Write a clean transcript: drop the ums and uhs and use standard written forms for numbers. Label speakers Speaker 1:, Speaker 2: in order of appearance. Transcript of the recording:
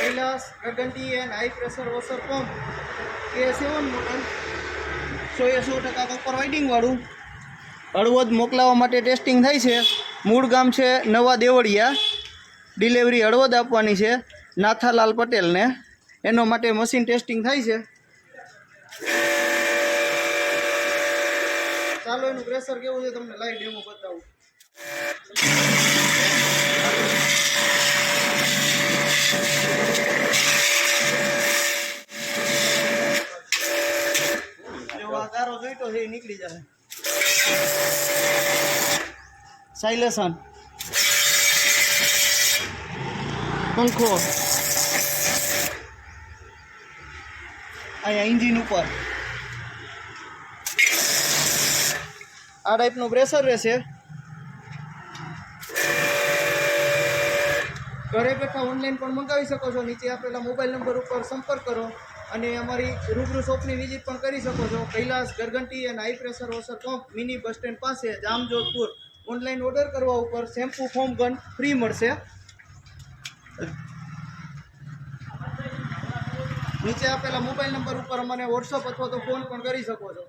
Speaker 1: કૈલાસ ગગનટી and high pressure washer pump K7 model 100% copper વાઇડિંગવાળું હળવદ મોકલાવવા માટે ટેસ્ટિંગ થાય છે। મૂળ ગામ છે નવા દેવળિયા, ડિલિવરી હળવદ આપવાની છે નાથાલાલ પટેલને, એનો માટે મશીન ટેસ્ટિંગ થાય છે। ચાલો એનું પ્રેશર કેવું છે તમને લાઈવ ડેમો બતાવું। ગારો જોઈતો છે એ નીકળી જાય। સાયલેશન પંખો અહીંયા એન્જિન ઉપર આ ટાઈપનું પ્રેશર રહેશે। ઘરે બેઠા ઓનલાઈન પણ મંગાવી શકો છો। નીચે આપેલા મોબાઈલ નંબર ઉપર સંપર્ક કરો અને અમારી રૂબરૂ શોપની વિઝિટ પણ કરી શકો છો। કૈલાસ ગરગંટી અને high pressure washer pump mini bus stand પાસે જામજોધપુર। ઓનલાઈન ઓર્ડર કરવા ઉપર શેમ્પૂ ફોમ ગન ફ્રી મળશે। નીચે આપેલા મોબાઈલ નંબર ઉપર અમને વોટ્સઅપ અથવા તો ફોન પણ કરી શકો છો।